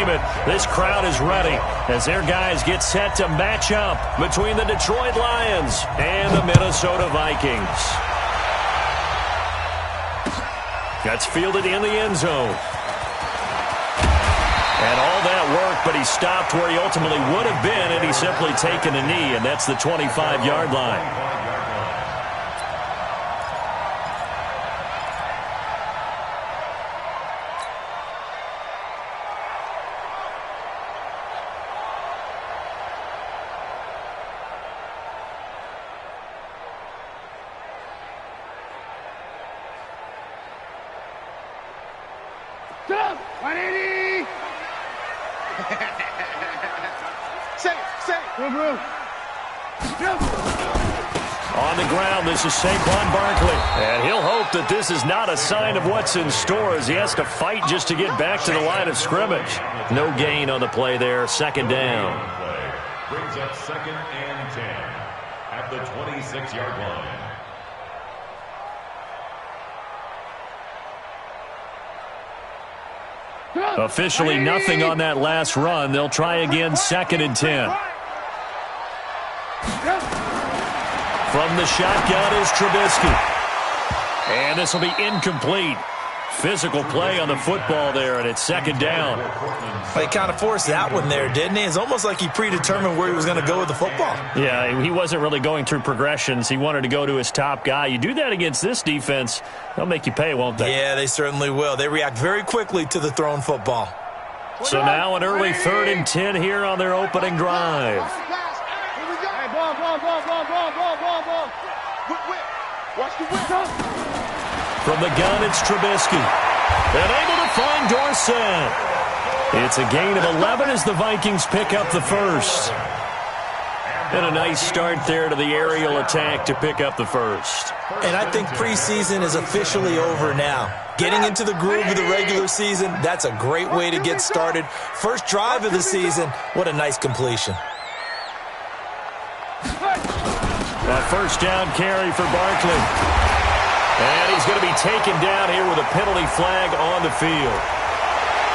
it. This crowd is ready as their guys get set to match up between the Detroit Lions and the Minnesota Vikings. That's fielded in the end zone. And all that work, but he stopped where he ultimately would have been had he simply taken a knee, and that's the 25-yard line. On the ground, this is Saquon Barkley. And he'll hope that this is not a sign of what's in store as he has to fight just to get back to the line of scrimmage. No gain on the play there, second down. Brings up 2nd and 10 at the 26-yard line. Officially nothing on that last run. They'll try again, 2nd and 10. From the shotgun is Trubisky. And this will be incomplete. Physical play on the football there, and it's 2nd down. He kind of forced that one there, didn't he? It's almost like he predetermined where he was going to go with the football. Yeah, he wasn't really going through progressions. He wanted to go to his top guy. You do that against this defense, they'll make you pay, won't they? Yeah, they certainly will. They react very quickly to the thrown football. So now an early 3rd and 10 here on their opening drive. From the gun, it's Trubisky. And able to find Dorsett. It's a gain of 11 as the Vikings pick up the first. And a nice start there to the aerial attack to pick up the first. And I think preseason is officially over now. Getting into the groove of the regular season, that's a great way to get started. First drive of the season, what a nice completion. A first down carry for Barkley. And he's going to be taken down here with a penalty flag on the field.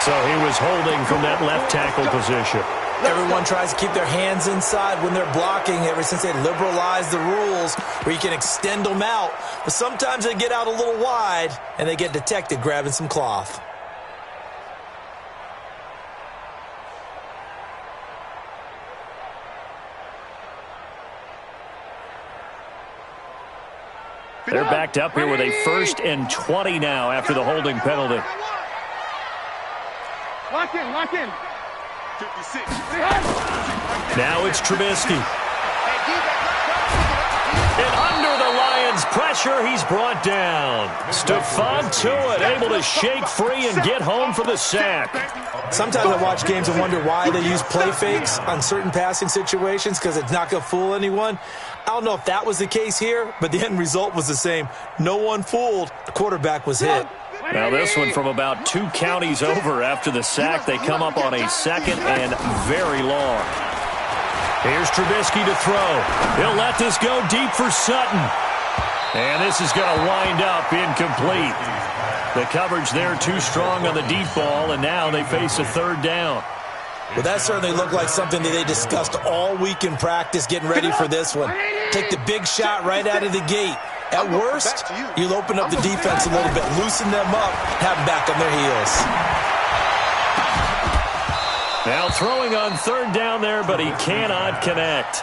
So he was holding from that left tackle position. Everyone tries to keep their hands inside when they're blocking ever since they liberalized the rules where you can extend them out. But sometimes they get out a little wide and they get detected grabbing some cloth. They're backed up here with a 1st and 20 now after the holding penalty. Lock in. 56. Now it's Trubisky. And under the Lions' pressure, he's brought down. Stephon Tuitt able to shake free and get home for the sack. Sometimes I watch games and wonder why they use play fakes on certain passing situations because it's not going to fool anyone. I don't know if that was the case here, but the end result was the same. No one fooled. The quarterback was hit. Now this one from about 2 counties over after the sack. They come up on a 2nd and very long. Here's Trubisky to throw. He'll let this go deep for Sutton. And this is going to wind up incomplete. The coverage there too strong on the deep ball, and now they face a 3rd down. Well, that certainly looked like something that they discussed all week in practice getting ready for this one. Take the big shot right out of the gate. At worst, you'll open up the defense a little bit, loosen them up, have them back on their heels. Now throwing on 3rd down there, but he cannot connect.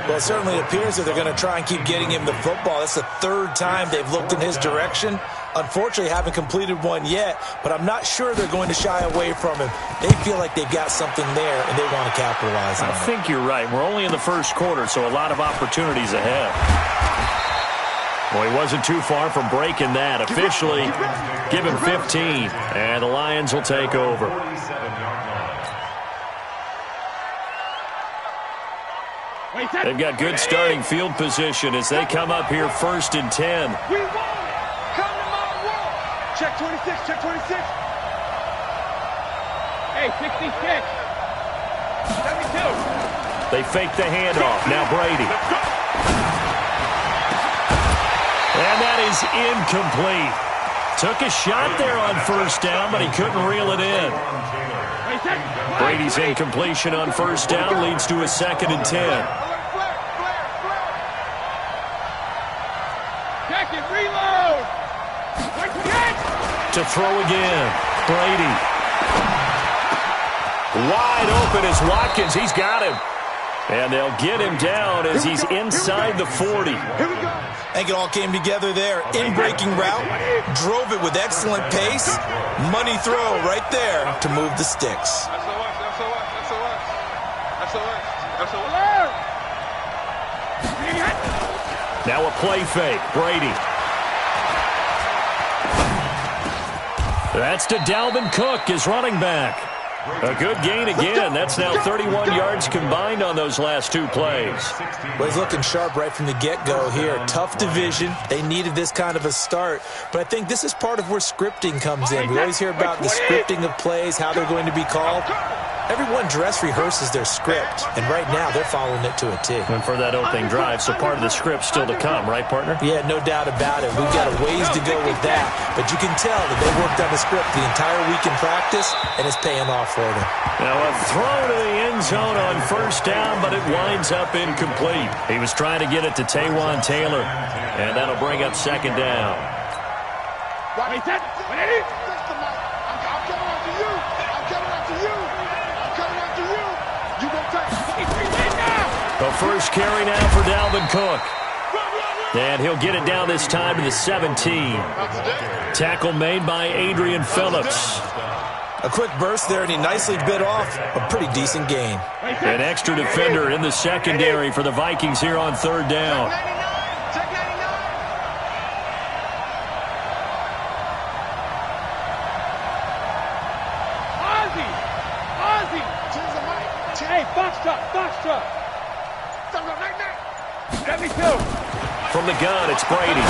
Well, it certainly appears that they're going to try and keep getting him the football. That's the 3rd time they've looked in his direction. Unfortunately, haven't completed one yet, but I'm not sure they're going to shy away from him. They feel like they've got something there, and they want to capitalize on it. I think you're right. We're only in the 1st quarter, so a lot of opportunities ahead. Well, he wasn't too far from breaking that. Officially, give him 15, and the Lions will take over. They've got good starting field position as they come up here 1st and 10. We won! Come to my world! Check 26, check 26. Hey, 66. 72. They fake the handoff. Now Brady. And that is incomplete. Took a shot there on 1st down, but he couldn't reel it in. Brady's incompletion on first down leads to a 2nd and 10. Reload. To throw again. Brady. Wide open is Watkins. He's got him. And they'll get him down as he's inside the 40. Here we go. I think it all came together there. In-breaking route, drove it with excellent pace. Money throw right there to move the sticks. Now a play fake. Brady. That's to Dalvin Cook, his running back. A good gain again. That's now 31 yards combined on those last 2 plays. Well, he's looking sharp right from the get-go here. Tough division. They needed this kind of a start. But I think this is part of where scripting comes in. We always hear about the scripting of plays, how they're going to be called. Everyone dress rehearses their script, and right now they're following it to a T. And for that opening drive, so part of the script still to come, right, partner? Yeah, no doubt about it. We've got a ways to go with that, but you can tell that they worked on the script the entire week in practice, and it's paying off for them. Now a throw to the end zone on first down, but it winds up incomplete. He was trying to get it to Taywan Taylor, and that'll bring up 2nd down. The first carry now for Dalvin Cook. And he'll get it down this time to the 17. Tackle made by Adrian Phillips. A quick burst there, and he nicely bit off a pretty decent gain. An extra defender in the secondary for the Vikings here on 3rd down. From the gun, it's Brady.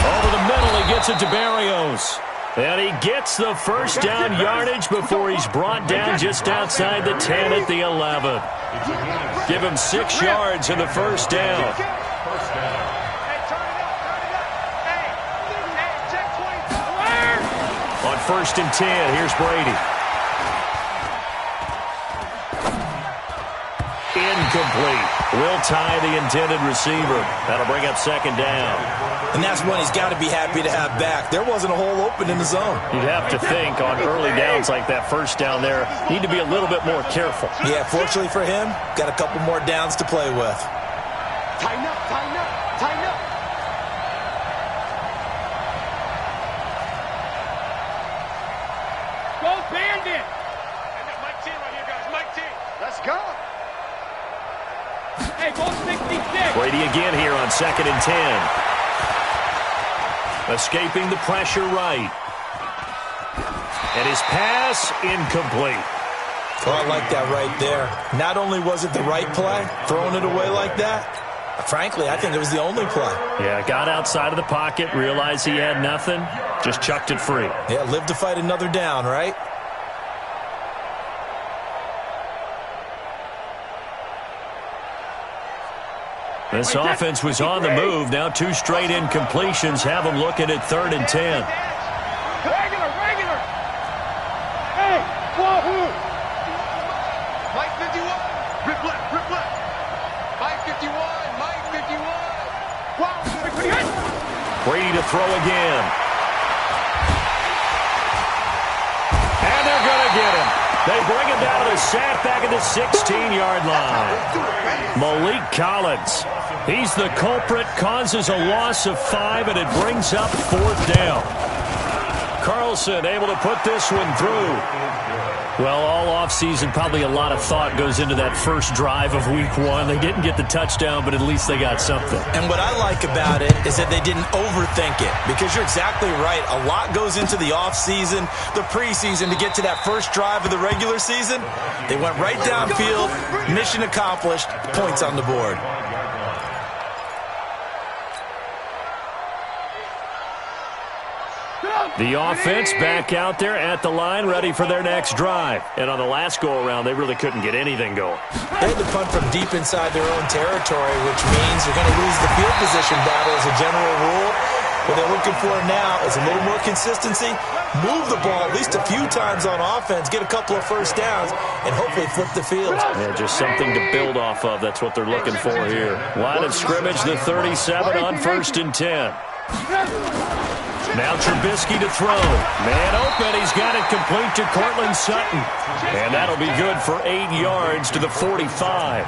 Over the middle, he gets it to Barrios. And he gets the first down yardage before he's brought down just outside the 10 at the 11. Give him 6 yards in the first down. On 1st and 10, here's Brady. Incomplete. Will tie the intended receiver. That'll bring up 2nd down. And that's one he's got to be happy to have back. There wasn't a hole open in the zone. You'd have to think on early downs like that first down there, need to be a little bit more careful. Yeah, fortunately for him, got a couple more downs to play with. Tighten up, tighten up, tighten up. Go Bandit. Mike T right here, guys. Mike T. Let's go. Hey, go 66. Brady again here on 2nd and 10. Escaping the pressure right. And his pass incomplete. Oh, I like that right there. Not only was it the right play, throwing it away like that, frankly, I think it was the only play. Yeah, got outside of the pocket, realized he had nothing, just chucked it free. Yeah, live to fight another down, right? This offense was on the move. Now 2 straight incompletions have them looking at 3rd and 10. Regular. Hey, Wahoo. Mike 51. Rip left. Mike 51. Wow. Brady to throw again. And they're going to get him. They bring him down to the sack back at the 16-yard line. Malik Collins. He's the culprit, causes a loss of 5, and it brings up 4th down. Carlson able to put this one through. Well, all offseason, probably a lot of thought goes into that first drive of Week 1. They didn't get the touchdown, but at least they got something. And what I like about it is that they didn't overthink it, because you're exactly right. A lot goes into the offseason, the preseason, to get to that first drive of the regular season. They went right downfield, mission accomplished, points on the board. The offense back out there at the line, ready for their next drive. And on the last go-around, they really couldn't get anything going. They had to punt from deep inside their own territory, which means you're going to lose the field position battle as a general rule. What they're looking for now is a little more consistency, move the ball at least a few times on offense, get a couple of first downs, and hopefully flip the field. Yeah, just something to build off of. That's what they're looking for here. Line of scrimmage, the 37 on 1st and 10. Now Trubisky to throw. Man open. He's got it complete to Cortland Sutton. And that'll be good for 8 yards to the 45.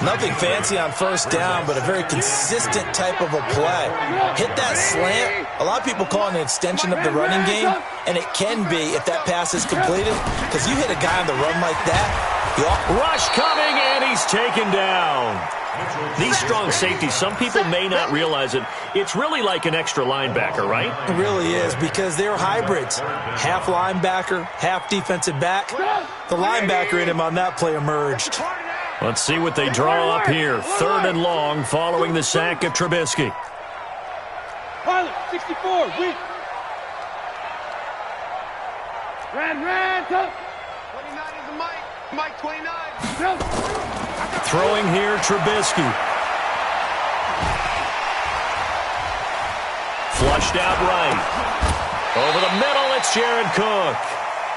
Nothing fancy on first down, but a very consistent type of a play. Hit that slant. A lot of people call it an extension of the running game, and it can be if that pass is completed, because you hit a guy on the run like that. Rush coming, and he's taken down. These strong safeties, some people may not realize it. It's really like an extra linebacker, right? It really is, because they're hybrids. Half linebacker, half defensive back. The linebacker in him on that play emerged. Let's see what they draw up here. 3rd and long following the sack of Trubisky. Pilot, 64, weak. Ran, tough. 29 is a Mike. Mike 29. Throwing here, Trubisky. Flushed out right. Over the middle, it's Jared Cook.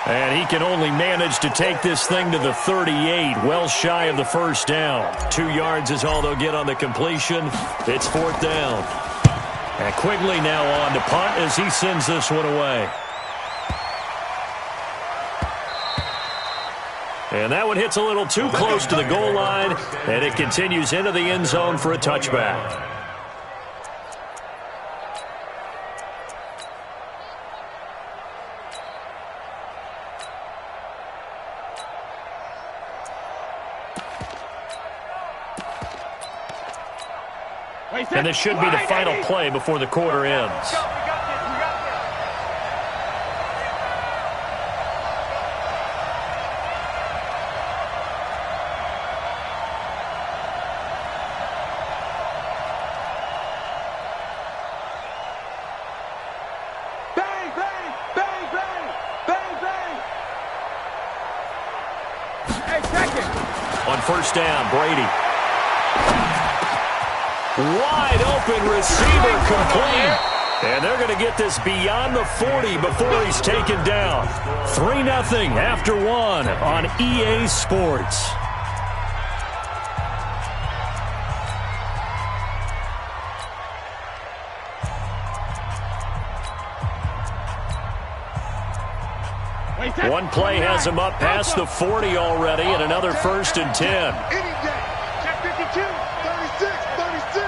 And he can only manage to take this thing to the 38, well shy of the first down. 2 yards is all they'll get on the completion. It's 4th down. And Quigley now on to punt as he sends this one away. And that one hits a little too close to the goal line, and it continues into the end zone for a touchback. And this should be the final play before the quarter ends. Bang, bang, bang, bang, bang, bang. Hey, second. On first down, Brady. Wide open receiver complete. And they're going to get this beyond the 40 before he's taken down. 3-0 after 1 on EA Sports. One play has him up past the 40 already, and another 1st and 10. Any day. Check 52, 36, 36.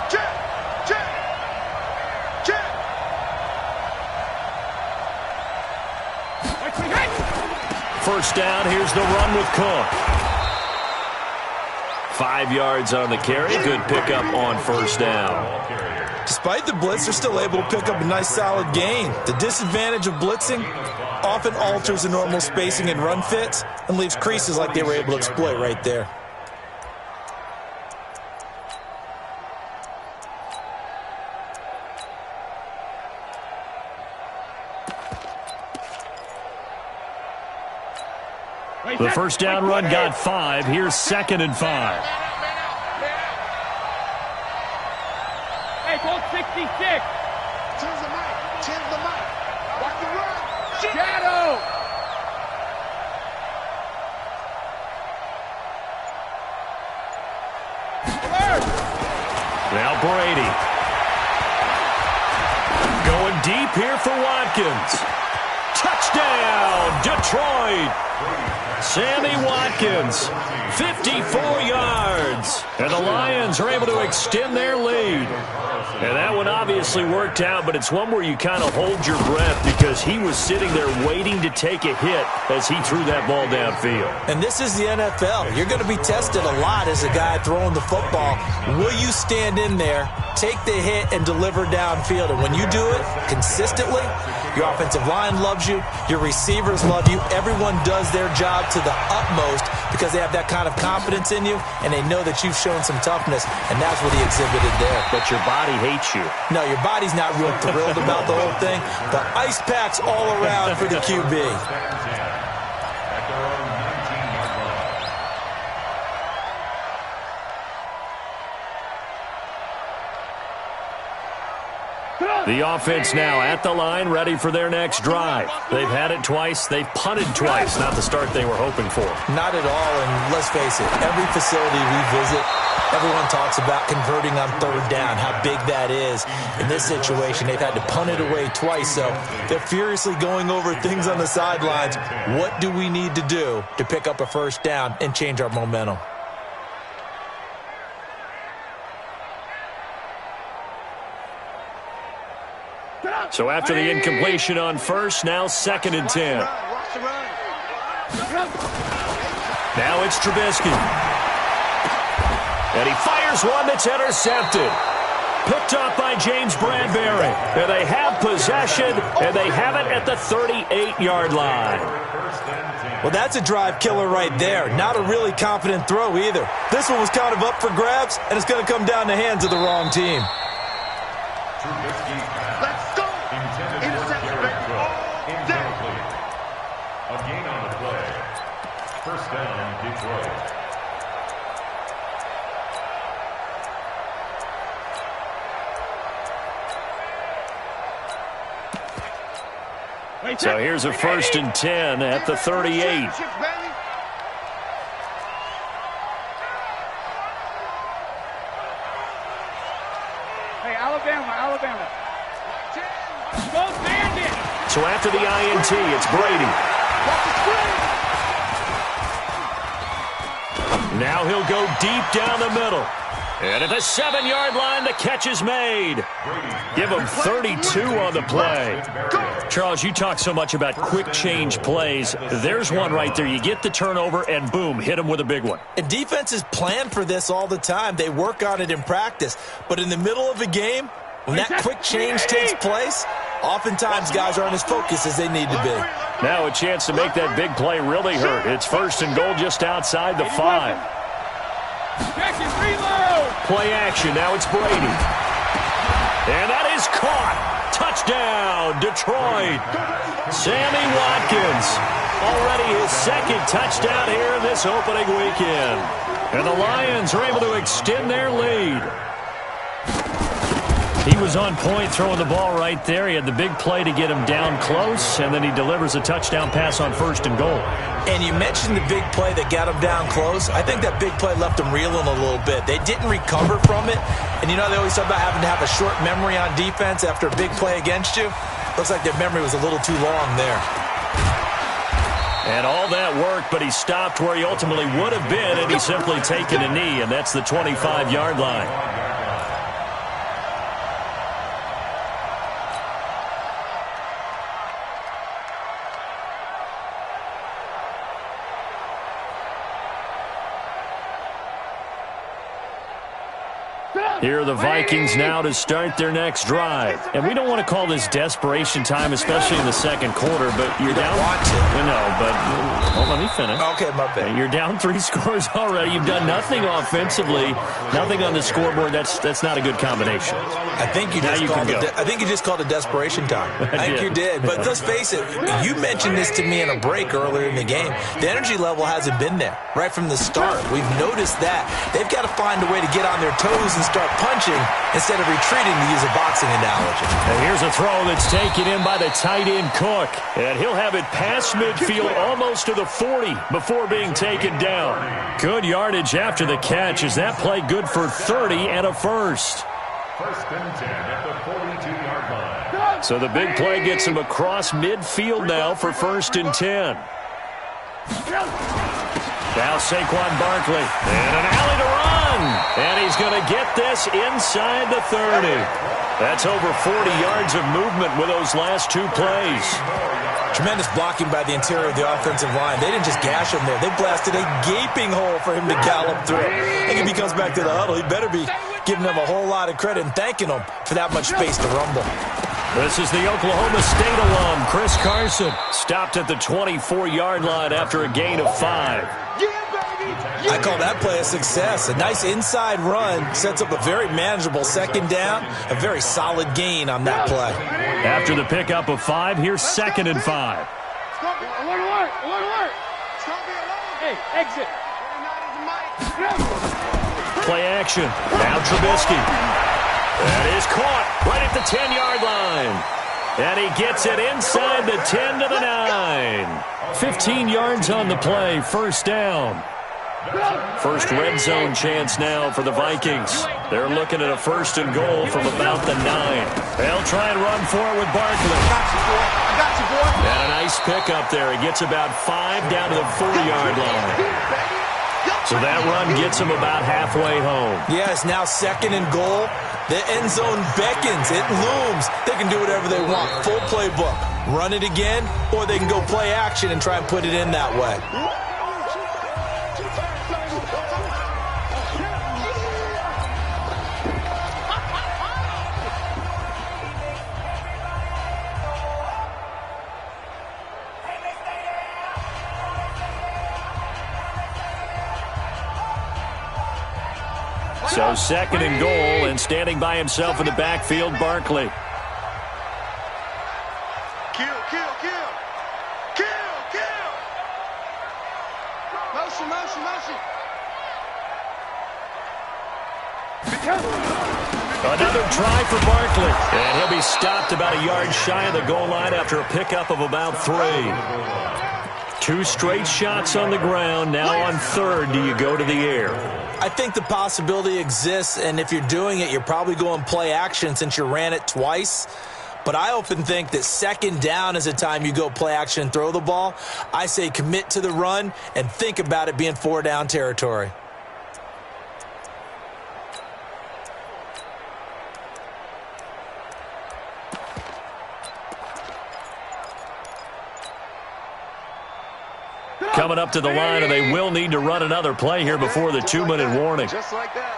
Check, check, check. First down, here's the run with Cook. 5 yards on the carry. Good pickup on first down. Despite the blitz, they're still able to pick up a nice solid gain. The disadvantage of blitzing often alters the normal spacing and run fits and leaves creases like they were able to exploit right there. The first down run got 5. Here's 2nd and 5. Hey, Colt 66. Change the mic. Change the mic. Watch the run. Shadow. Alert. Now Brady. Going deep here for Watkins. Touchdown, Detroit. Sammy Watkins, 54 yards. And the Lions are able to extend their lead. And that one obviously worked out, but it's one where you kind of hold your breath because he was sitting there waiting to take a hit as he threw that ball downfield. And this is the NFL. You're going to be tested a lot as a guy throwing the football. Will you stand in there, take the hit, and deliver downfield? And when you do it consistently, your offensive line loves you, your receivers love you, everyone does their job to the utmost because they have that kind of confidence in you, and they know that you've shown some toughness, and that's what he exhibited there. But your body hates you. No, your body's not real thrilled about the whole thing, but ice packs all around for the QB. The offense now at the line, ready for their next drive. They've had it twice. They've punted twice. Not the start they were hoping for. Not at all, and let's face it, every facility we visit, everyone talks about converting on third down, how big that is. In this situation, they've had to punt it away twice, so they're furiously going over things on the sidelines. What do we need to do to pick up a first down and change our momentum? So after the incompletion on first, now 2nd and 10. Now it's Trubisky. And he fires one that's intercepted. Picked off by James Bradbury. And they have possession, and they have it at the 38-yard line. Well, that's a drive killer right there. Not a really confident throw either. This one was kind of up for grabs, and it's going to come down the hands of the wrong team. Let's go. Interception, baby. Incomplete. A gain on the play. First down, Detroit. So here's a 1st and 10 at the 38. Hey, Alabama. Go Bandit. So after the INT, it's Brady. Now he'll go deep down the middle. And at the 7-yard line, the catch is made. Give him 32 on the play. Charles, you talk so much about quick change plays. There's one right there. You get the turnover, and boom, hit him with a big one. And defenses plan for this all the time. They work on it in practice. But in the middle of a game, when that quick change takes place, oftentimes guys aren't as focused as they need to be. Now a chance to make that big play really hurt. It's 1st and goal just outside the 5. Play action. Now it's Brady. And that is caught. Touchdown, Detroit. Sammy Watkins. Already his 2nd touchdown here this opening weekend. And the Lions are able to extend their lead. He was on point throwing the ball right there. He had the big play to get him down close, and then he delivers a touchdown pass on 1st and goal. And you mentioned the big play that got him down close. I think that big play left him reeling a little bit. They didn't recover from it. And you know, they always talk about having to have a short memory on defense after a big play against you. Looks like their memory was a little too long there. And all that worked, but he stopped where he ultimately would have been, and he's simply taken a knee, and that's the 25-yard line. Here are the Vikings now to start their next drive. And we don't want to call this desperation time, especially in the 2nd quarter, but you're down. No, but let me finish. Okay, my bad. You're down 3 scores already. You've done nothing offensively, nothing on the scoreboard. That's not a good combination. I think you just called it desperation time. I think you did. But let's face it, you mentioned this to me in a break earlier in the game. The energy level hasn't been there right from the start. We've noticed that. They've got to find a way to get on their toes and start punching instead of retreating, to use a boxing analogy. And here's a throw that's taken in by the tight end Cook. And he'll have it past midfield almost to the 40 before being taken down. Good yardage after the catch. Is that play good for 30 and a first? 1st and 10 at the 42-yard line. So the big play gets him across midfield now for 1st and 10. Now Saquon Barkley. And an alley to run. And he's going to get this inside the 30. That's over 40 yards of movement with those last 2 plays. Tremendous blocking by the interior of the offensive line. They didn't just gash him there. They blasted a gaping hole for him to gallop through. I think if he comes back to the huddle, he better be giving them a whole lot of credit and thanking them for that much space to rumble. This is the Oklahoma State alum, Chris Carson. Stopped at the 24-yard line after a gain of 5. I call that play a success. A nice inside run sets up a very manageable 2nd down. A very solid gain on that play. After the pickup of 5, here's 2nd and 5. Alert. Hey, exit. Play action. Now Trubisky. That is caught right at the 10-yard line. And he gets it inside the 10 to the 9. 15 yards on the play, first down. First red zone chance now for the Vikings. They're looking at a first and goal from about the 9. They'll try and run for it with Barkley. I got you, boy. And a nice pickup there. He gets about 5 down to the 4-yard line. So that run gets him about halfway home. Yeah, it's now second and goal. The end zone beckons. It looms. They can do whatever they want. Full playbook. Run it again, or they can go play action and try and put it in that way. So second and goal, and standing by himself in the backfield, Barkley. Kill. Motion. Another try for Barkley. And he'll be stopped about a yard shy of the goal line after a pickup of about 3. 2 straight shots on the ground. Now on third, do you go to the air? I think the possibility exists, and if you're doing it, you're probably going play action since you ran it twice. But I often think that second down is the time you go play action and throw the ball. I say commit to the run and think about it being 4-down territory. Coming up to the line, and they will need to run another play here before the 2-minute warning. Just like that.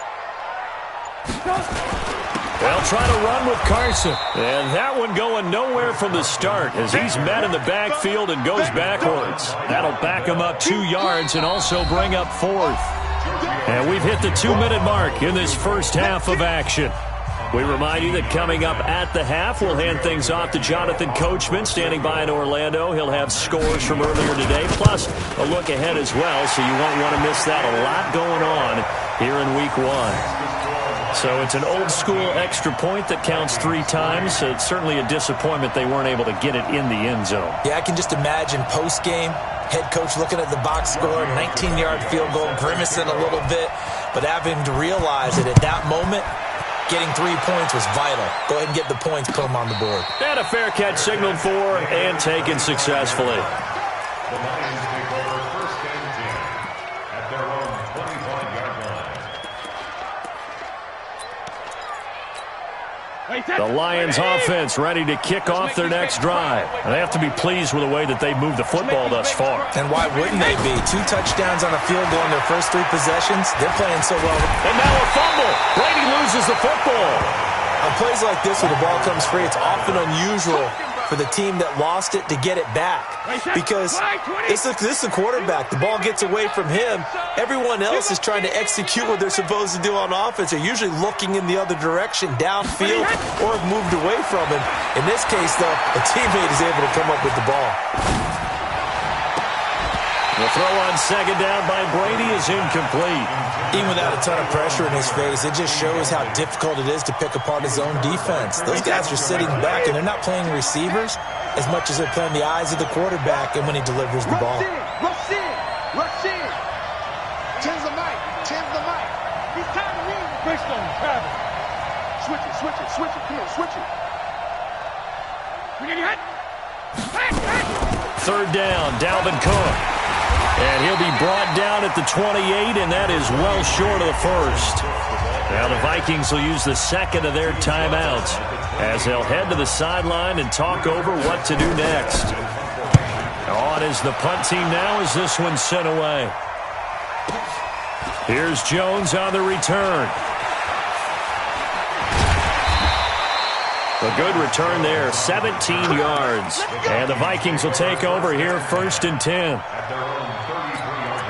They'll try to run with Carson. And that one going nowhere from the start as he's met in the backfield and goes backwards. That'll back him up 2 yards and also bring up 4th. And we've hit the 2-minute mark in this first half of action. We remind you that coming up at the half, we'll hand things off to Jonathan Coachman, standing by in Orlando. He'll have scores from earlier today, plus a look ahead as well, so you won't want to miss that. A lot going on here in Week 1. So it's an old-school extra point that counts 3 times. So it's certainly a disappointment they weren't able to get it in the end zone. Yeah, I can just imagine post-game, head coach looking at the box score, 19-yard field goal, grimacing a little bit, but having to realize that at that moment, getting 3 points was vital. Go ahead and get the points, put them on the board. And a fair catch signaled for and taken successfully. The Lions take over first and 10 at their own 25-yard line. The Lions offense ready to kick off their next drive. They have to be pleased with the way that they've moved the football thus far. And why wouldn't they be? 2 touchdowns on a field goal in their first 3 possessions. They're playing so well. And now a fumble. Brady loses the football. On plays like this where the ball comes free, it's often unusual for the team that lost it to get it back. Because this is the quarterback. The ball gets away from him. Everyone else is trying to execute what they're supposed to do on offense. They're usually looking in the other direction, downfield, or have moved away from him. In this case, though, a teammate is able to come up with the ball. The throw on second down by Brady is incomplete. Even without a ton of pressure in his face, it just shows how difficult it is to pick apart his own defense. Those guys are sitting back, and they're not playing receivers as much as they're playing the eyes of the quarterback and when he delivers the ball. Rush in. Tens the mic. He's tired of reading. Bridgestone, Travis. Switch it. Come on, switch it. We need your head. Third down, Dalvin Cook. And he'll be brought down at the 28, and that is well short of the first. Now the Vikings will use the second of their timeouts as they'll head to the sideline and talk over what to do next. On is the punt team now as this one's sent away. Here's Jones on the return. A good return there, 17 yards. And the Vikings will take over here first and 10. At their own 33-yard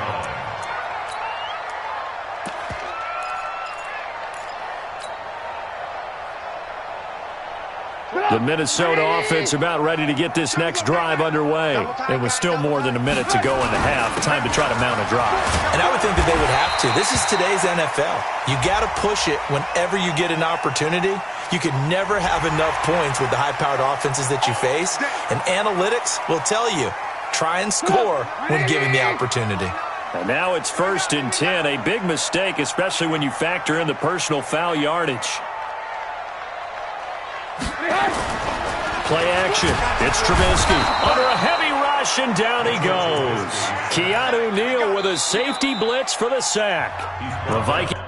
line. The Minnesota offense about ready to get this next drive underway. It was still more than a minute to go in the half. Time to try to mount a drive. And I would think that they would have to. This is today's NFL. You got to push it whenever you get an opportunity. You can never have enough points with the high-powered offenses that you face. And analytics will tell you, try and score when given the opportunity. And now it's 1st and 10. A big mistake, especially when you factor in the personal foul yardage. Play action. It's Trubisky under a heavy rush, and down he goes. Keanu Neal with a safety blitz for the sack. The Vikings.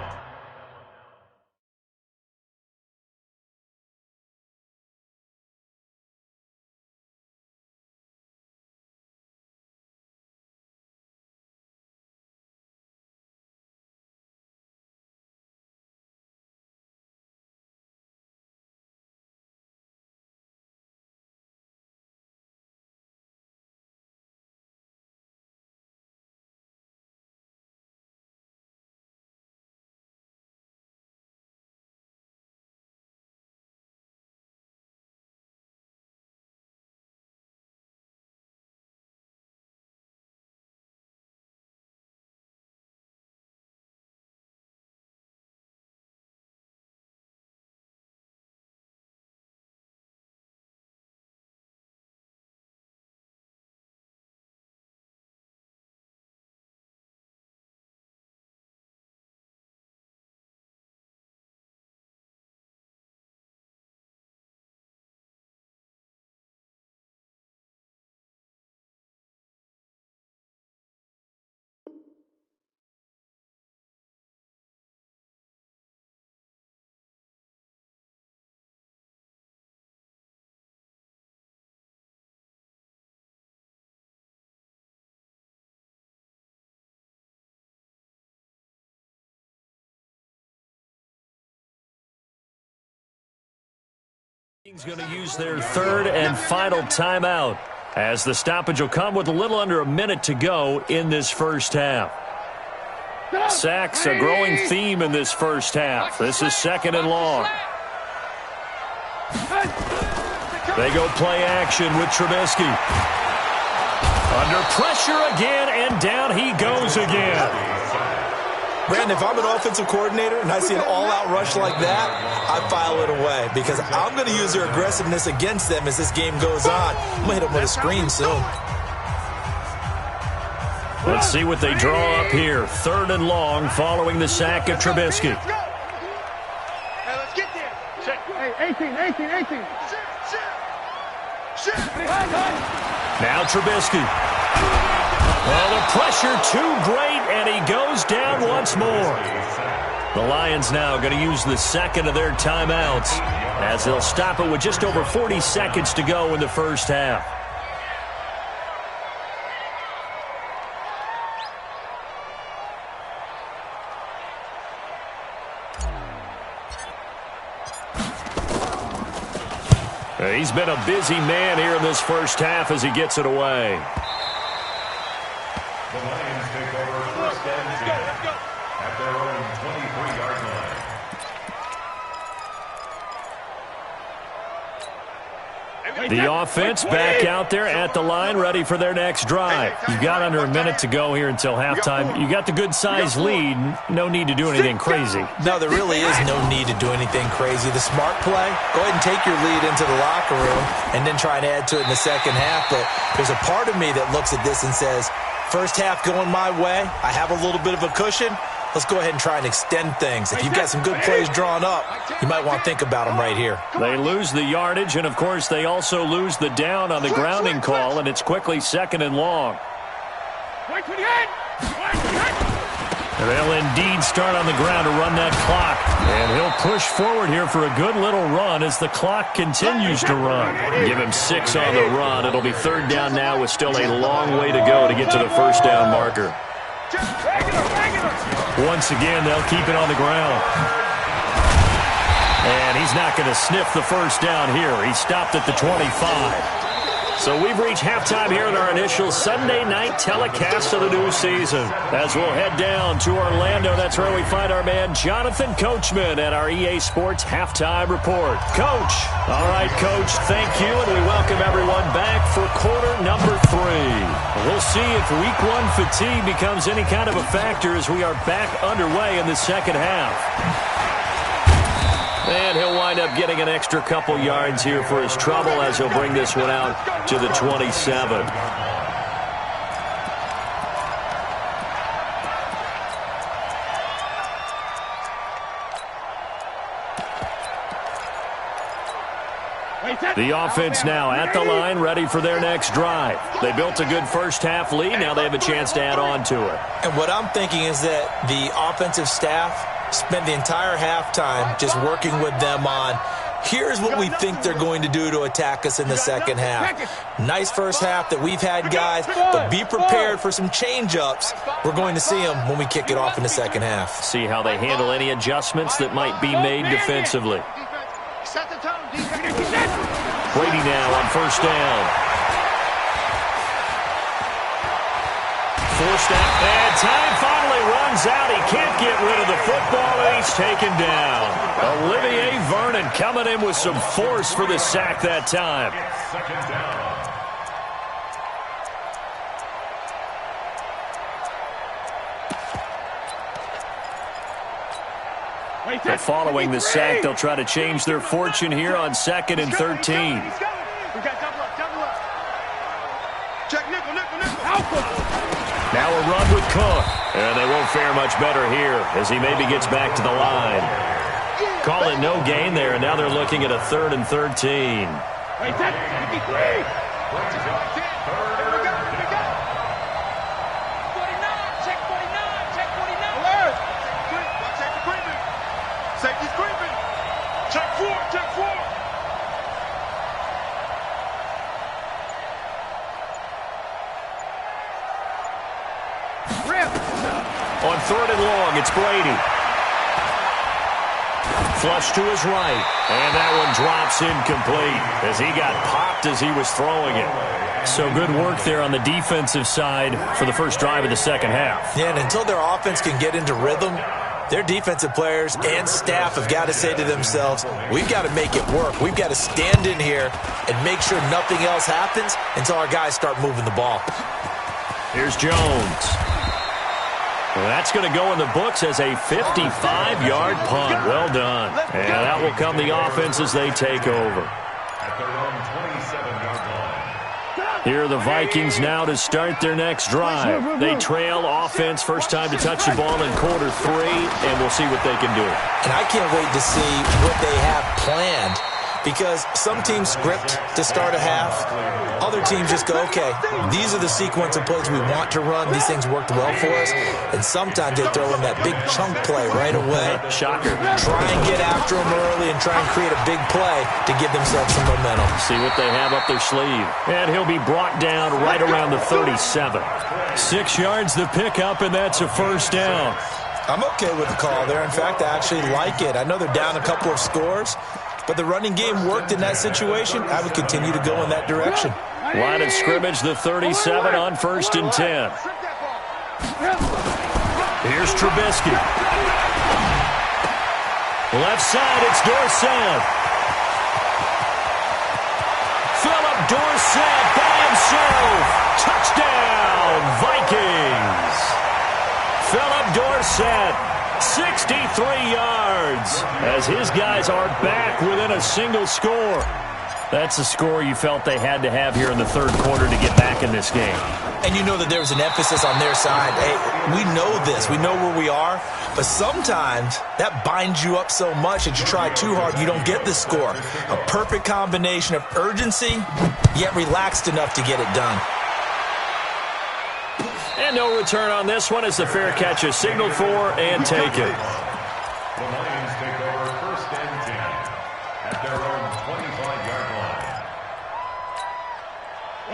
Going to use their third and final timeout as the stoppage will come with a little under a minute to go in this first half. Sacks, a growing theme in this first half. This is 2nd and long. They go play action with Trubisky. Under pressure again, and down he goes again. Brandon, if I'm an offensive coordinator and I see an all-out rush like that, I file it away because I'm going to use their aggressiveness against them as this game goes on. I'm going to hit them with a screen soon. Let's see what they draw up here. 3rd and long following the sack of Trubisky. Hey, let's get there. Hey, 18. Now Trubisky. Well, the pressure too great, and he goes down once more. The Lions now going to use the second of their timeouts as they'll stop it with just over 40 seconds to go in the first half. He's been a busy man here in this first half as he gets it away. The Lions take over 1st and 10 at their own 23-yard line. The offense back out there at the line, ready for their next drive. You've got under a minute to go here until halftime. You got the good-sized lead. No need to do anything crazy. No, there really is no need to do anything crazy. The smart play, go ahead and take your lead into the locker room and then try and add to it in the second half. But there's a part of me that looks at this and says, first half going my way, I have a little bit of a cushion. Let's go ahead and try and extend things. If you've got some good plays drawn up, you might want to think about them right here. They lose the yardage, and, of course, they also lose the down on the grounding call, and it's quickly 2nd and long. They'll indeed start on the ground to run that clock. And he'll push forward here for a good little run as the clock continues to run. Give him 6 on the run. It'll be 3rd down now with still a long way to go to get to the first down marker. Once again, they'll keep it on the ground. And he's not going to sniff the first down here. He stopped at the 25. So we've reached halftime here in our initial Sunday night telecast of the new season. As we'll head down to Orlando, that's where we find our man Jonathan Coachman at our EA Sports Halftime Report. Coach. All right, Coach, thank you, and we welcome everyone back for quarter number 3. We'll see if week 1 fatigue becomes any kind of a factor as we are back underway in the second half. And he'll wind up getting an extra couple yards here for his trouble as he'll bring this one out to the 27. The offense now at the line, ready for their next drive. They built a good first half lead. Now they have a chance to add on to it. And what I'm thinking is that the offensive staff spend the entire halftime just working with them on, here's what we think they're going to do to attack us in the second half. Nice first half that we've had, guys, but be prepared for some change-ups. We're going to see them when we kick it off in the second half. See how they handle any adjustments that might be made defensively. Brady now on first down. Forced out, and time finally runs out. He can't get rid of the football, and he's taken down. Olivier Vernon coming in with some force for the sack that time. Second down. But following the sack, they'll try to change their fortune here on 2nd and 13. Now a run with Cook. And they won't fare much better here as he maybe gets back to the line. Call it no gain there, and now they're looking at a 3rd and 13. Safety's creeping. Check 4, check 4. On 3rd and long, it's Brady. Flush to his right, and that one drops incomplete as he got popped as he was throwing it. So good work there on the defensive side for the first drive of the second half. Yeah, and until their offense can get into rhythm, their defensive players and staff have got to say to themselves, we've got to make it work. We've got to stand in here and make sure nothing else happens until our guys start moving the ball. Here's Jones. Well, that's going to go in the books as a 55-yard punt. Well done. And that will come the offense as they take over. At their own 27-yard line. Here are the Vikings now to start their next drive. They trail offense, first time to touch the ball in quarter 3, and we'll see what they can do. And I can't wait to see what they have planned, because some teams script to start a half. Other teams just go, okay, these are the sequence of plays we want to run. These things worked well for us. And sometimes they throw in that big chunk play right away. Shocker. Try and get after them early and try and create a big play to give themselves some momentum. See what they have up their sleeve. And he'll be brought down right around the 37. 6 yards the pickup, and that's a first down. I'm okay with the call there. In fact, I actually like it. I know they're down a couple of scores, but the running game worked in that situation. I would continue to go in that direction. Line of scrimmage, the 37 on 1st and 10. Here's Trubisky. Left side, it's Dorsett. Philip Dorsett by himself. Touchdown, Vikings. Philip Dorsett, 63 yards, as his guys are back within a single score. That's a score you felt they had to have here in the 3rd quarter to get back in this game. And you know that there was an emphasis on their side. Hey, we know this. We know where we are. But sometimes that binds you up so much that you try too hard, you don't get the score. A perfect combination of urgency, yet relaxed enough to get it done. And no return on this one as the fair catch is signaled for and taken. The Lions take over 1st and 10 at their own 25-yard line.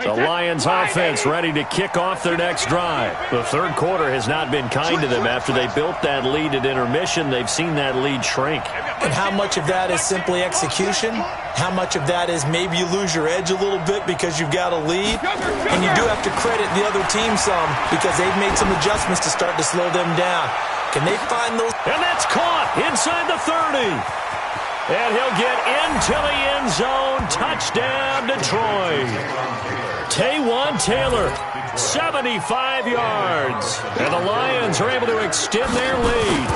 So The Lions offense ready to kick off their next drive. The third quarter has not been kind to them. After they built that lead at intermission, they've seen that lead shrink. And how much of that is simply execution? How much of that is maybe you lose your edge a little bit because you've got a lead? And you do have to credit the other team some because they've made some adjustments to start to slow them down. Can they find those? And that's caught inside the 30. And he'll get into the end zone. Touchdown, Detroit. Taywan Taylor, 75 yards. And the Lions are able to extend their lead.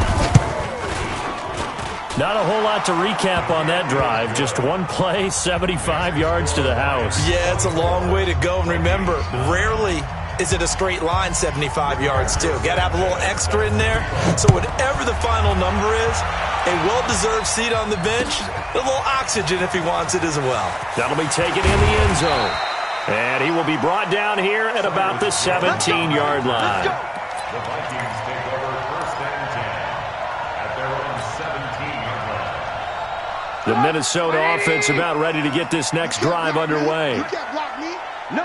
Not a whole lot to recap on that drive. Just one play, 75 yards to the house. Yeah, it's a long way to go. And remember, rarely is it a straight line 75 yards, too. Got to have a little extra in there. So whatever the final number is, a well-deserved seat on the bench, a little oxygen if he wants it as well. That'll be taken in the end zone. And he will be brought down here at about the 17-yard line. The Vikings take over first and 10 at their own 17-yard line. The Minnesota offense about ready to get this next drive underway. You can't block me. No.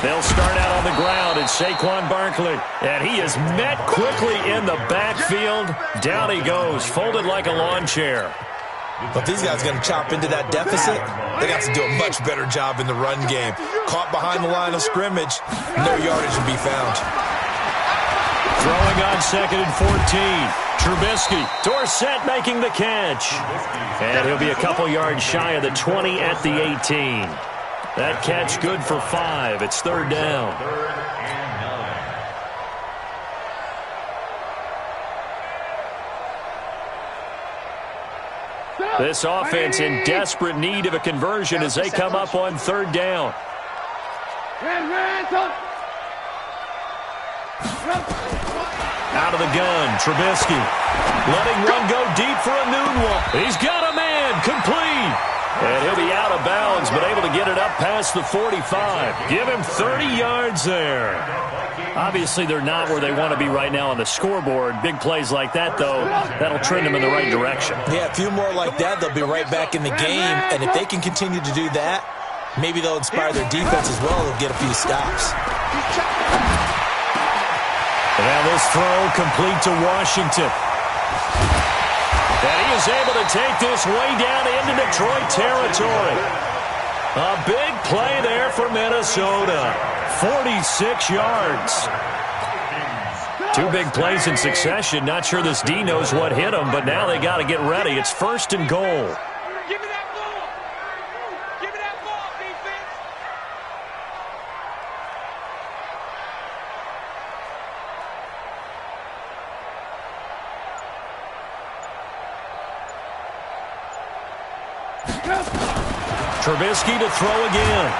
They'll start out on the ground. It's Saquon Barkley. And he is met quickly in the backfield. Down he goes, folded like a lawn chair. But these guys are going to chop into that deficit. They got to do a much better job in the run game. Caught behind the line of scrimmage, no yardage to be found. Throwing on 2nd and 14. Trubisky. Dorsett making the catch. And he'll be a couple yards shy of the 20 at the 18. That catch good for 5. It's third down. Third and 9. This offense in desperate need of a conversion as they come up on third down. Out of the gun, Trubisky. Letting one go deep for a noon one. He's got a man, complete. And he'll be out of bounds, but able to get it up past the 45. Give him 30 yards there. Obviously, they're not where they want to be right now on the scoreboard. Big plays like that, though, that'll trend them in the right direction. Yeah, a few more like that, they'll be right back in the game. And if they can continue to do that, maybe they'll inspire their defense as well. They'll get a few stops. And this throw complete to Washington. And he is able to take this way down into Detroit territory. A big play there for Minnesota. 46 yards. 2 big plays in succession. Not sure this D knows what hit him, but now they got to get ready. It's 1st and goal. Give me that ball. Give me that ball, defense. Trubisky to throw again.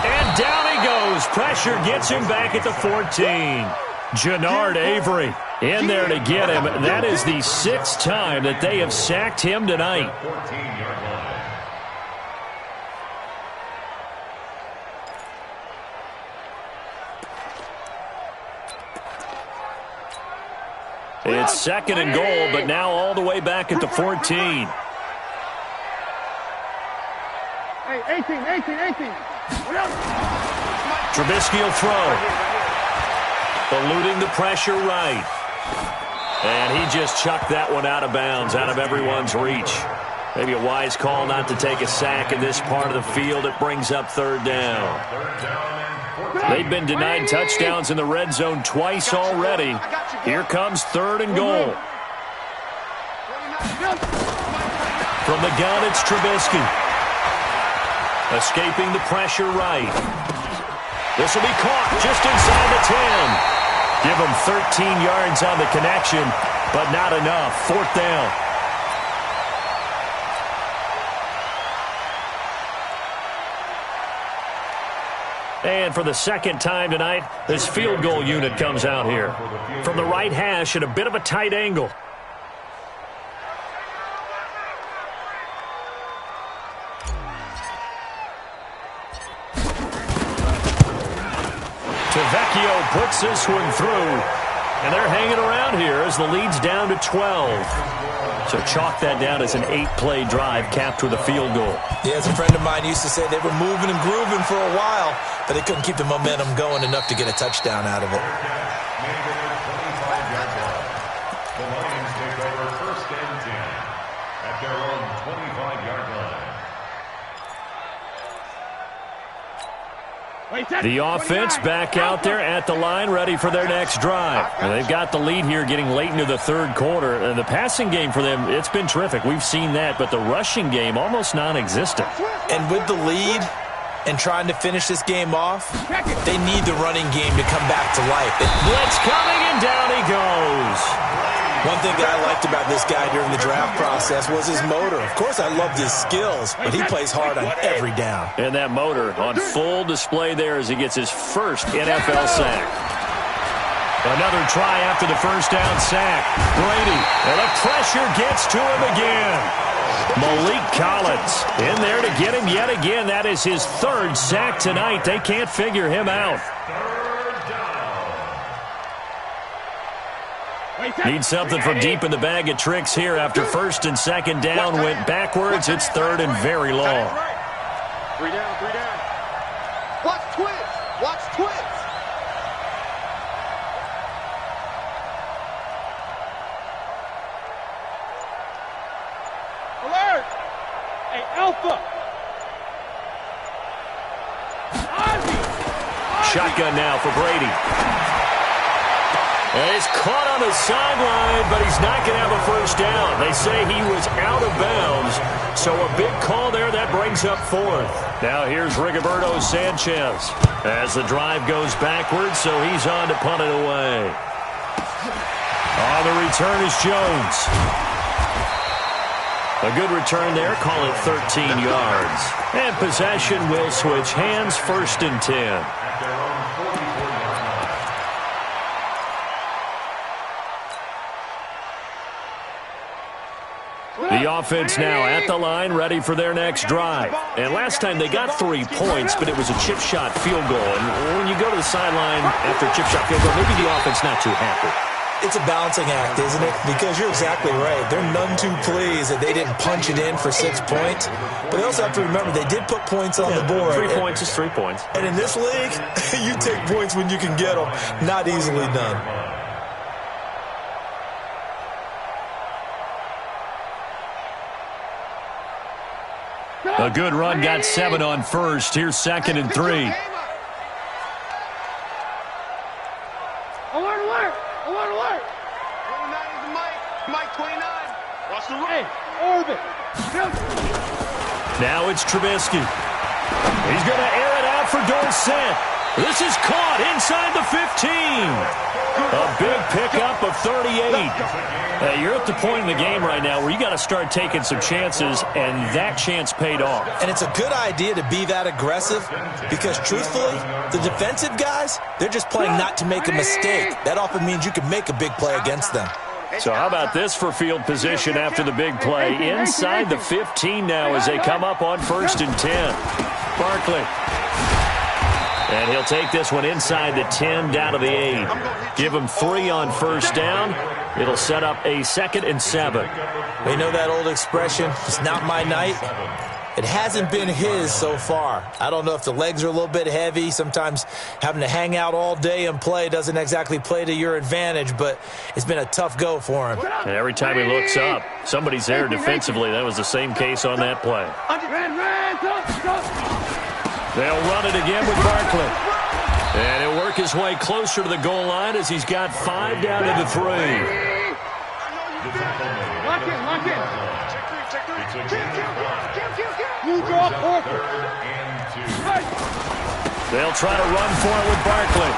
And down he goes. Pressure gets him back at the 14. Jannard Avery in there to get him. That is the 6th time that they have sacked him tonight. 14-yard line. It's 2nd and goal, but now all the way back at the 14. Hey, 18. Trubisky will throw. Eluding the pressure right. And he just chucked that one out of bounds, out of everyone's reach. Maybe a wise call not to take a sack in this part of the field. It brings up third down. They've been denied touchdowns in the red zone twice already. Here comes 3rd and goal. From the gun, it's Trubisky. Escaping the pressure right. This will be caught just inside the 10. Give him 13 yards on the connection, but not enough. 4th down. And for the 2nd time tonight, this field goal unit comes out here. From the right hash at a bit of a tight angle. Tavecchio puts this one through. And they're hanging around here as the lead's down to 12. So chalk that down as an 8-play drive capped with a field goal. Yeah, as a friend of mine used to say, they were moving and grooving for a while, but they couldn't keep the momentum going enough to get a touchdown out of it. The Lions take over first and 10 at their own 25-yard line. The offense back out there at the line, ready for their next drive. And they've got the lead here getting late into the third quarter. And the passing game for them, it's been terrific. We've seen that, but the rushing game almost non-existent. And with the lead and trying to finish this game off, they need the running game to come back to life. Blitz coming, and down he goes. One thing that I liked about this guy during the draft process was his motor. Of course, I loved his skills, but he plays hard on every down. And that motor on full display there as he gets his first NFL sack. Another try after the first down sack. Brady, and the pressure gets to him again. Malik Collins in there to get him yet again. That is his third sack tonight. They can't figure him out. Need something from deep in the bag of tricks here after first and second down went backwards. It's third and very long. 3 down, 3 down. Watch twist. Watch twist. Alert. Hey, Alpha. Shotgun now for Brady. And he's caught on the sideline, but he's not going to have a first down. They say he was out of bounds, so a big call there that brings up fourth. Now here's Rigoberto Sanchez as the drive goes backwards, so he's on to punt it away. On the return is Jones. A good return there, call it 13 yards. And possession will switch hands, first and 10. The offense now at the line, ready for their next drive. And last time they got 3 points, but it was a chip shot field goal. And when you go to the sideline after a chip shot field goal, maybe the offense not too happy. It's a balancing act, isn't it? Because you're exactly right. They're none too pleased that they didn't punch it in for 6 points. But they also have to remember they did put points on the board. 3 points is 3 points. And in this league, you take points when you can get them. Not easily done. A good run, got 7 on first. Here's second and 3. Alert, alert. Alert, alert. 29 is the mic. Mic 29. Watch the right. Orbit. Now it's Trubisky. He's going to air it out for Dorsett. This is caught inside the 15. A big pickup of 38. You're at the point in the game right now where you got to start taking some chances, and that chance paid off. And it's a good idea to be that aggressive because, truthfully, the defensive guys, they're just playing not to make a mistake. That often means you can make a big play against them. So how about this for field position after the big play? Inside the 15 now as they come up on first and 10. Barkley. And he'll take this one inside the 10 down to the 8. Give him 3 on first down. It'll set up a second and 7. We know that old expression, it's not my night. It hasn't been his so far. I don't know if the legs are a little bit heavy. Sometimes having to hang out all day and play doesn't exactly play to your advantage, but it's been a tough go for him. And every time he looks up, somebody's there defensively. That was the same case on that play. They'll run it again with Barkley. And he'll work his way closer to the goal line as he's got 5 down to the 3. Lock in, lock in. You draw corker. They'll try to run for it with Barkley.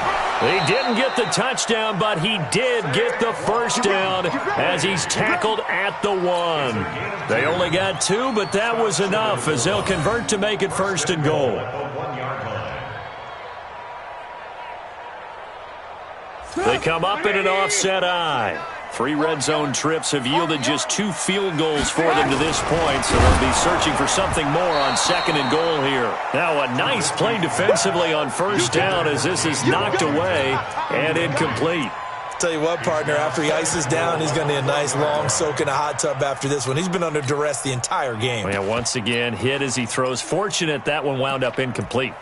He didn't get the touchdown, but he did get the first down as he's tackled at the 1. They only got 2, but that was enough as they'll convert to make it first and goal. They come up in an offset eye. 3 red zone trips have yielded just 2 field goals for them to this point, so they'll be searching for something more on second and goal here. Now a nice play defensively on first down as this is knocked away and incomplete. Tell you what, partner, after he ices down, he's going to need a nice long soak in a hot tub after this one. He's been under duress the entire game. Yeah, once again, hit as he throws. Fortunate that one wound up incomplete.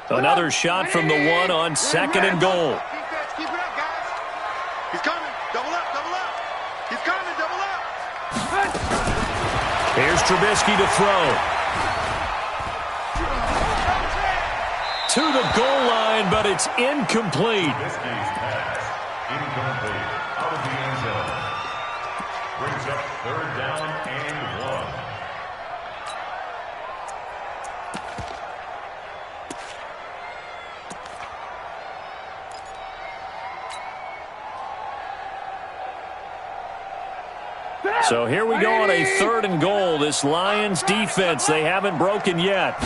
Another shot from the one on 2nd and goal. Keep it up, guys. He's coming. Double up, double up. He's coming, double up. Here's Trubisky to throw. To the goal line, but it's incomplete. Trubisky's pass, incomplete, out of the end zone. Brings up 3rd down and 1. So here we go on a 3rd and goal. This Lions defense, they haven't broken yet.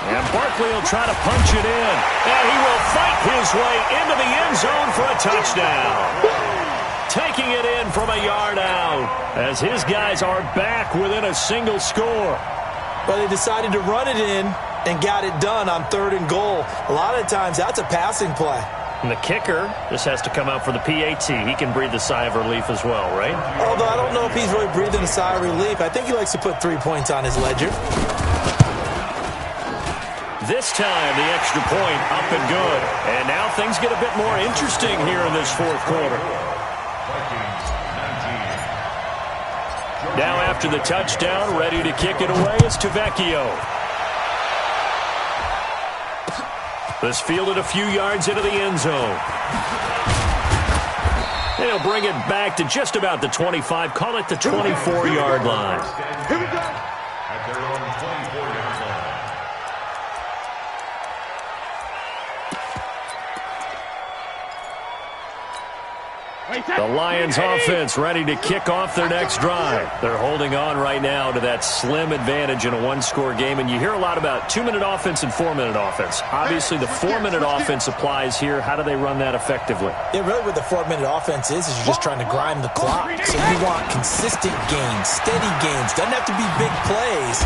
And Barkley will try to punch it in. And he will fight his way into the end zone for a touchdown. Taking it in from a yard out as his guys are back within a single score. But they decided to run it in and got it done on 3rd and goal. A lot of times that's a passing play. And the kicker, this has to come out for the PAT. He can breathe a sigh of relief as well, right? Although I don't know if he's really breathing a sigh of relief. I think he likes to put 3 points on his ledger. This time, the extra point up and good. And now things get a bit more interesting here in this 4th quarter. Now after the touchdown, ready to kick it away is Trapghanistan4's. This fielded a few yards into the end zone. They'll bring it back to just about the 25, call it the 24-yard line. Here we go. At their own 24-yard line. The Lions offense ready to kick off their next drive. They're holding on right now to that slim advantage in a 1-score game, and you hear a lot about 2-minute offense and 4-minute offense. Obviously, the 4-minute offense applies here. How do they run that effectively? Yeah, really what the 4-minute offense is you're just trying to grind the clock. So you want consistent gains, steady gains. Doesn't have to be big plays,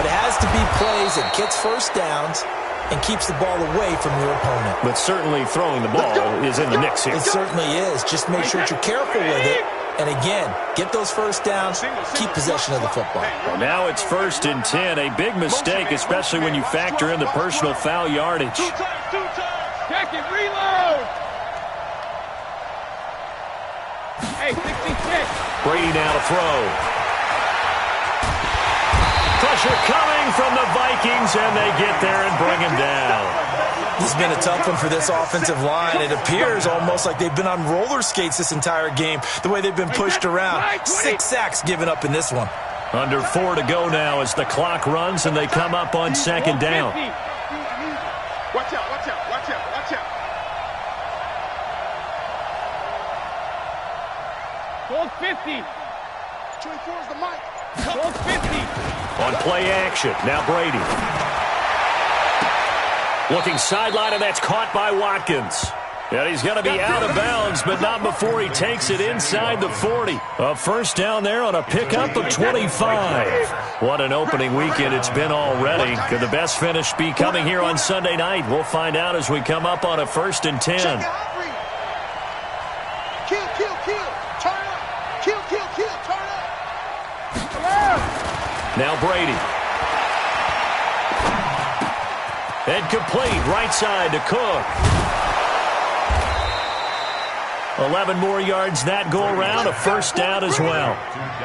but it has to be plays that gets first downs and keeps the ball away from your opponent. But certainly throwing the ball is in the mix here. It certainly is. Just make sure that you're careful with it. And again, get those first downs, keep possession of the football. Well, now it's 1st and 10. A big mistake, especially when you factor in the personal foul yardage. Two times. Check it, reload. Hey, 66. Brady now to throw. Pressure coming from the Vikings, and they get there and bring him down. This has been a tough one for this offensive line. It appears almost like they've been on roller skates this entire game, the way they've been pushed around. 6 sacks given up in this one. Under 4 to go now as the clock runs, and they come up on 2nd down. Watch out, watch out, watch out, watch out. 1250. 24 is the mic. 1250. On play action, now Brady. Looking sideline, and that's caught by Watkins. And he's going to be out of bounds, but not before he takes it inside the 40. A first down there on a pickup of 25. What an opening weekend it's been already. Could the best finish be coming here on Sunday night? We'll find out as we come up on a 1st and 10. Kill, kill, kill. Turn up. Kill, kill, kill. Turn up. Now Brady. And complete right side to Cook. 11 more yards that go around, a first down as well.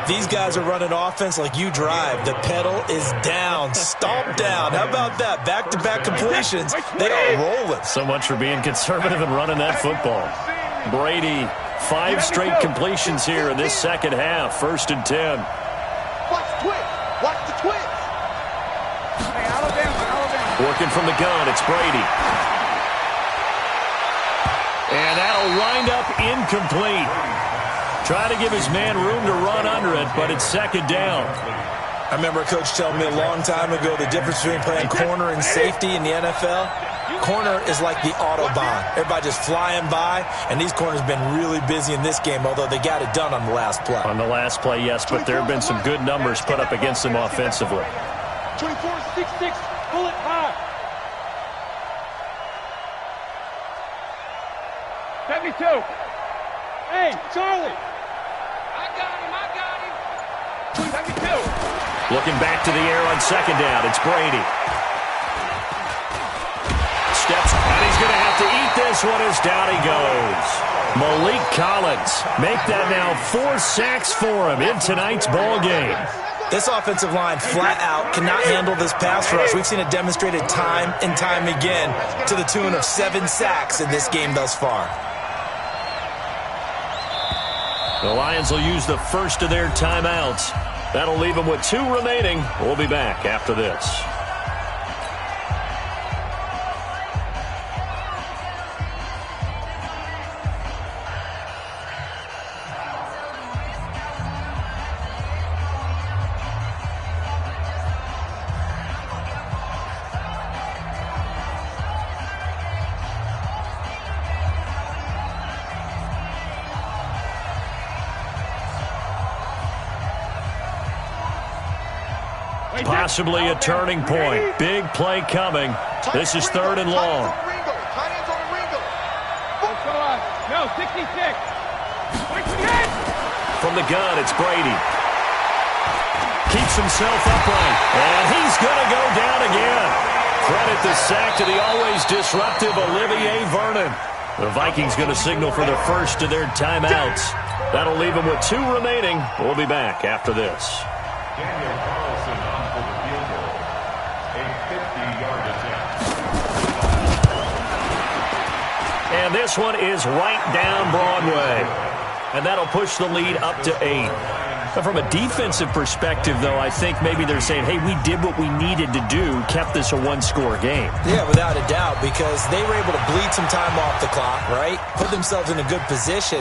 These guys are running offense like you drive. The pedal is down, stomp down. How about that? Back-to-back completions. They are rolling. So much for being conservative and running that football. Brady, 5 straight completions here in this second half, 1st and 10. Watch the twist. Watch the twist. Hey, Alabama. Working from the gun, it's Brady. And that'll wind up incomplete. Try to give his man room to run under it, but it's 2nd down. I remember a coach telling me a long time ago the difference between playing corner and safety in the NFL. Corner is like the Autobahn. Everybody just flying by, and these corners have been really busy in this game, although they got it done on the last play. On the last play, yes, but there have been some good numbers put up against them offensively. 24-6-6. Pull it high. 72. Hey, Charlie. I got him. 72. Looking back to the air on second down. It's Brady. Steps, and he's going to have to eat this one as down he goes. Malik Collins make that now 4 sacks for him in tonight's ball game. This offensive line flat out cannot handle this pass rush. We've seen it demonstrated time and time again to the tune of 7 sacks in this game thus far. The Lions will use the first of their timeouts. That'll leave them with 2 remaining. We'll be back after this. Possibly a turning point. Big play coming. This is 3rd and long. No, 66. From the gun, it's Brady. Keeps himself upright. And he's going to go down again. Credit the sack to the always disruptive Olivier Vernon. The Vikings going to signal for the first of their timeouts. That'll leave them with 2 remaining. We'll be back after this. And this one is right down Broadway. And that'll push the lead up to 8. But from a defensive perspective, though, I think maybe they're saying, hey, we did what we needed to do, kept this a 1-score game. Yeah, without a doubt, because they were able to bleed some time off the clock, right? Put themselves in a good position,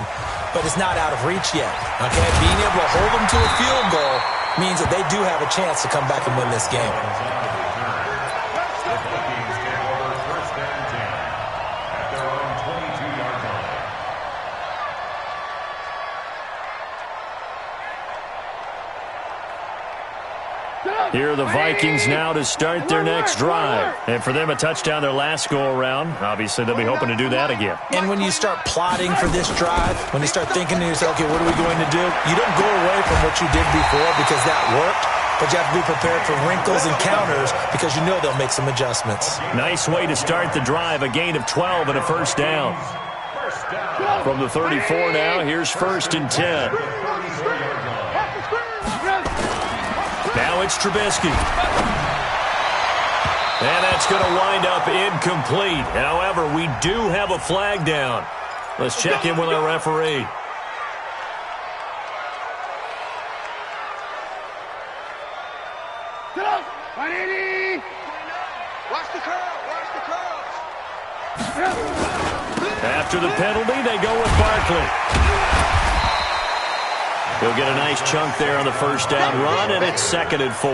but it's not out of reach yet, okay? Being able to hold them to a field goal means that they do have a chance to come back and win this game. Here are the Vikings now to start their next drive. And for them, a touchdown their last go-around. Obviously, they'll be hoping to do that again. And when you start plotting for this drive, when you start thinking to yourself, okay, what are we going to do? You don't go away from what you did before because that worked, but you have to be prepared for wrinkles and counters because you know they'll make some adjustments. Nice way to start the drive, a gain of 12 and a first down. From the 34 now, here's 1st and 10. Now it's Trubisky. And that's going to wind up incomplete. However, we do have a flag down. Let's check in with our referee. Watch the curl. After the penalty, they go with Barkley. He'll get a nice chunk there on the first down run, and it's 2nd and 4.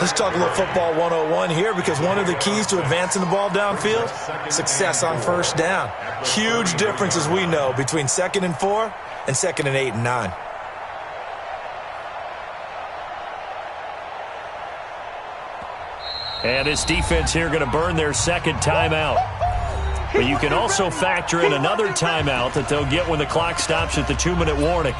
Let's talk a little football 101 here because one of the keys to advancing the ball downfield, success on first down. Huge difference, as we know, between 2nd and 4 and 2nd and 8 and 9. And this defense here going to burn their 2nd timeout. But you can also factor in another timeout that they'll get when the clock stops at the 2-minute warning.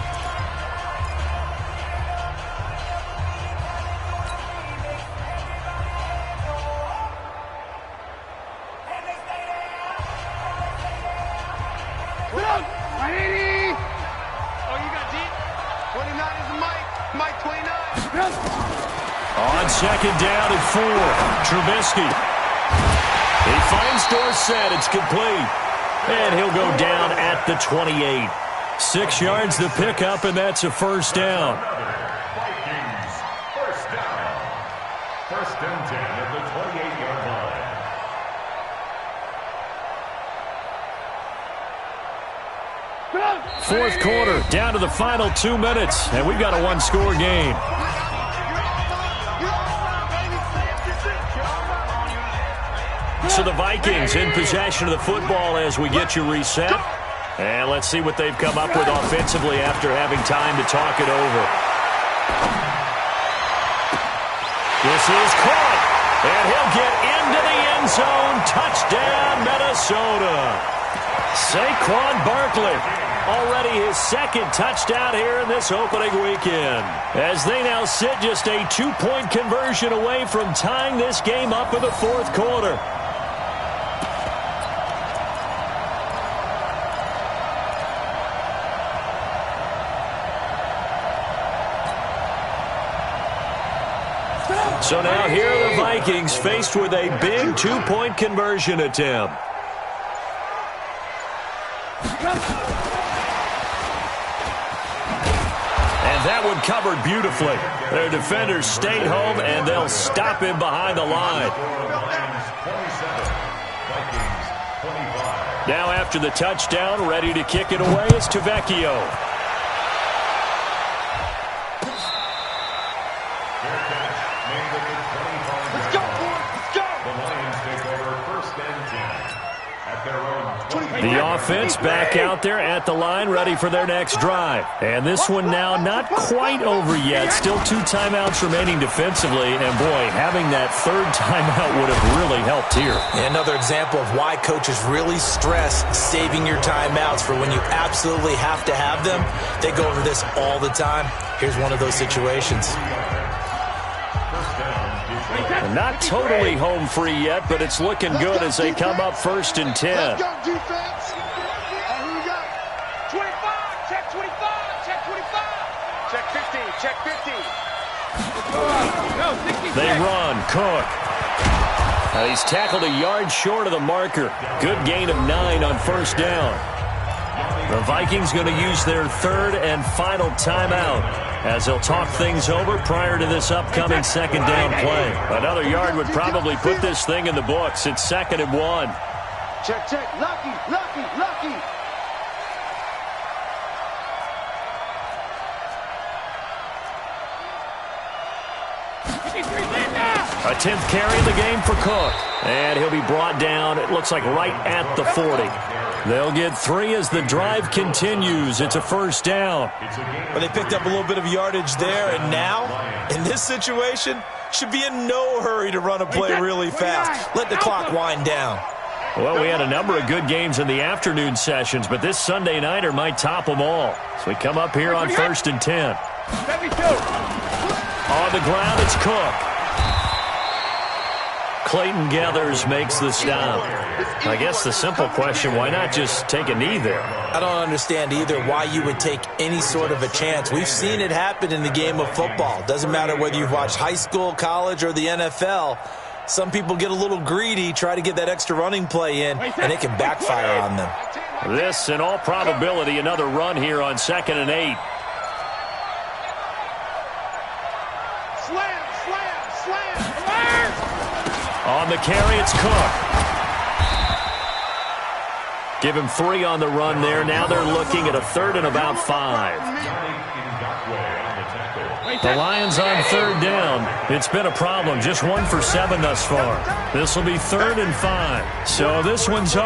On 2nd down and 4, Trubisky. He finds Dorsett. It's complete. And he'll go down at the 28. 6 yards the pickup, and that's a first down. Vikings, first down. 1st and 10 at the 28-yard line. 4th quarter, down to the final 2 minutes, and we've got a 1-score game. So the Vikings in possession of the football as we get you reset. And let's see what they've come up with offensively after having time to talk it over. This is caught. And he'll get into the end zone. Touchdown, Minnesota. Saquon Barkley, already his second touchdown here in this opening weekend, as they now sit just a 2-point conversion away from tying this game up in the fourth quarter. So now here are the Vikings faced with a big 2-point conversion attempt. And that one covered beautifully. Their defenders stayed home, and they'll stop him behind the line. Now after the touchdown, ready to kick it away is Trapghanistan4's. The offense back out there at the line, ready for their next drive. And this one now not quite over yet. Still 2 timeouts remaining defensively. And, boy, having that third timeout would have really helped here. Another example of why coaches really stress saving your timeouts for when you absolutely have to have them. They go over this all the time. Here's one of those situations. Not totally home free yet, but it's looking good as they come up 1st and 10. Let's go, defense. Here we go. 25, check 25, check 25. Check 50, check 50. They run. Cook. Now he's tackled a yard short of the marker. Good gain of 9 on 1st down. The Vikings going to use their 3rd and final timeout as they'll talk things over prior to this upcoming 2nd down play. Another yard would probably put this thing in the books. It's 2nd and 1. Check, check. Lucky, lucky, lucky. A 10th carry in the game for Cook. And he'll be brought down, it looks like, right at the 40. They'll get 3 as the drive continues. It's a 1st down. But they picked up a little bit of yardage there, and now, in this situation, should be in no hurry to run a play really fast. Let the clock wind down. Well, we had a number of good games in the afternoon sessions, but this Sunday nighter might top them all. So we come up here on 1st and 10. On the ground, it's Cook. Clayton Gathers makes the stop. I guess the simple question, why not just take a knee there? I don't understand either why you would take any sort of a chance. We've seen it happen in the game of football. Doesn't matter whether you've watched high school, college, or the NFL. Some people get a little greedy, try to get that extra running play in, and it can backfire on them. This, in all probability, another run here on 2nd and 8. Slam, slam, slam. On the carry, it's Cook. Give him 3 on the run there. Now they're looking at a 3rd and about 5. The Lions on 3rd down. It's been a problem. Just 1 for 7 thus far. This will be 3rd and 5. So this one's over.